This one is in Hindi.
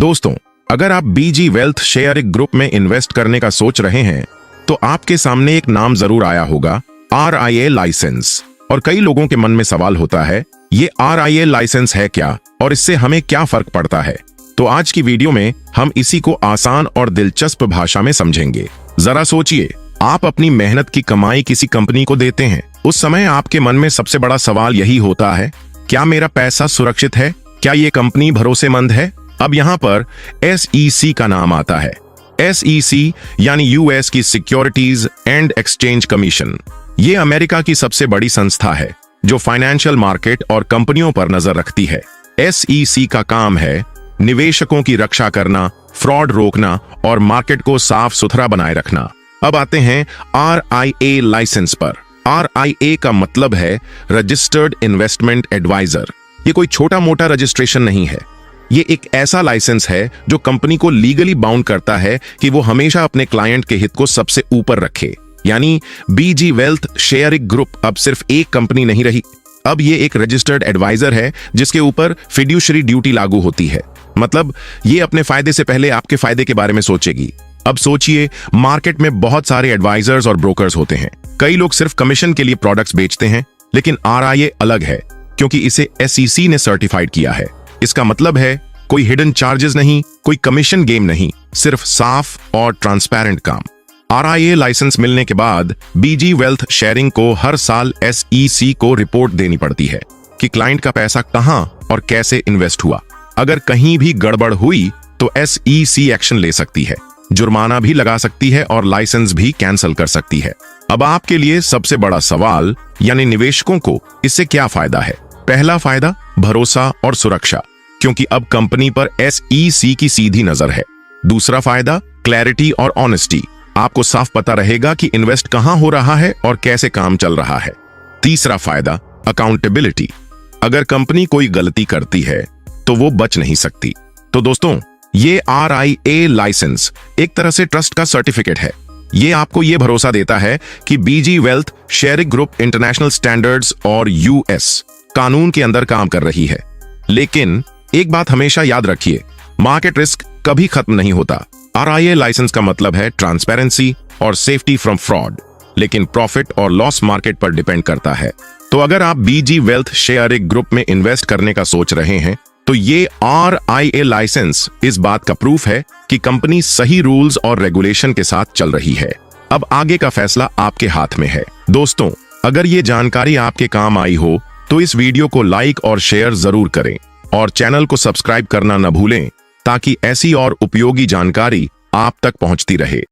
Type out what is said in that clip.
दोस्तों, अगर आप बीजी वेल्थ शेयरिंग ग्रुप में इन्वेस्ट करने का सोच रहे हैं तो आपके सामने एक नाम जरूर आया होगा, RIA लाइसेंस। और कई लोगों के मन में सवाल होता है, ये RIA लाइसेंस है क्या और इससे हमें क्या फर्क पड़ता है। तो आज की वीडियो में हम इसी को आसान और दिलचस्प भाषा में समझेंगे। जरा सोचिए, आप अपनी मेहनत की कमाई किसी कंपनी को देते हैं। उस समय आपके मन में सबसे बड़ा सवाल यही होता है, क्या मेरा पैसा सुरक्षित है? क्या ये कंपनी भरोसेमंद है? अब यहाँ पर SEC का नाम आता है। SEC यानी US की सिक्योरिटीज एंड एक्सचेंज कमीशन। ये अमेरिका की सबसे बड़ी संस्था है जो फाइनेंशियल मार्केट और कंपनियों पर नजर रखती है। SEC का काम है निवेशकों की रक्षा करना, फ्रॉड रोकना और मार्केट को साफ सुथरा बनाए रखना। अब आते हैं RIA लाइसेंस पर। RIA का मतलब है रजिस्टर्ड इन्वेस्टमेंट एडवाइजर। ये कोई छोटा मोटा रजिस्ट्रेशन नहीं है। ये एक ऐसा लाइसेंस है जो कंपनी को लीगली बाउंड करता है कि वो हमेशा अपने क्लाइंट के हित को सबसे ऊपर रखे। यानी बीजी वेल्थ शेयरिंग ग्रुप अब सिर्फ एक कंपनी नहीं रही, अब ये एक रजिस्टर्ड एडवाइजर है जिसके ऊपर फिड्यूशरी ड्यूटी लागू होती है। मतलब ये अपने फायदे से पहले आपके फायदे के बारे में सोचेगी। अब सोचिए, मार्केट में बहुत सारे एडवाइजर्स और ब्रोकर्स होते हैं। कई लोग सिर्फ कमीशन के लिए प्रोडक्ट्स बेचते हैं, लेकिन RIA अलग है क्योंकि इसे SEC ने सर्टिफाइड किया है। इसका मतलब है कोई हिडन चार्जेस नहीं, कोई कमीशन गेम नहीं, सिर्फ साफ और ट्रांसपेरेंट काम। RIA लाइसेंस मिलने के बाद बीजी वेल्थ शेयरिंग को हर साल SEC को रिपोर्ट देनी पड़ती है कि क्लाइंट का पैसा कहां और कैसे इन्वेस्ट हुआ। अगर कहीं भी गड़बड़ हुई तो SEC एक्शन ले सकती है, जुर्माना भी लगा सकती है और लाइसेंस भी कैंसिल कर सकती है। अब आपके लिए सबसे बड़ा सवाल, यानी निवेशकों को इससे क्या फायदा है? पहला फायदा, भरोसा और सुरक्षा, क्योंकि अब कंपनी पर SEC की सीधी नजर है। दूसरा फायदा, क्लैरिटी और ऑनेस्टी। आपको साफ पता रहेगा कि इन्वेस्ट कहां हो रहा है और कैसे काम चल रहा है। तीसरा फायदा, अकाउंटेबिलिटी। अगर कंपनी कोई गलती करती है तो वो बच नहीं सकती। तो दोस्तों, ये RIA लाइसेंस एक तरह से ट्रस्ट का सर्टिफिकेट है। ये आपको ये भरोसा देता है कि BG wealth sharing group international standards और US कानून के अंदर काम कर रही है। लेकिन एक बात हमेशा याद रखिए, मार्केट रिस्क कभी खत्म नहीं होता। RIA लाइसेंस का मतलब है ट्रांसपेरेंसी और सेफ्टी फ्रॉम फ्रॉड, लेकिन प्रॉफिट और लॉस मार्केट पर डिपेंड करता है। तो अगर आप बीजी वेल्थ शेयरिंग ग्रुप में इन्वेस्ट करने का सोच रहे हैं तो ये RIA लाइसेंस इस बात का प्रूफ है कि कंपनी सही रूल्स और रेगुलेशन के साथ चल रही है। अब आगे का फैसला आपके हाथ में है। दोस्तों, अगर ये जानकारी आपके काम आई हो तो इस वीडियो को लाइक और शेयर जरूर करें और चैनल को सब्सक्राइब करना न भूलें ताकि ऐसी और उपयोगी जानकारी आप तक पहुंचती रहे।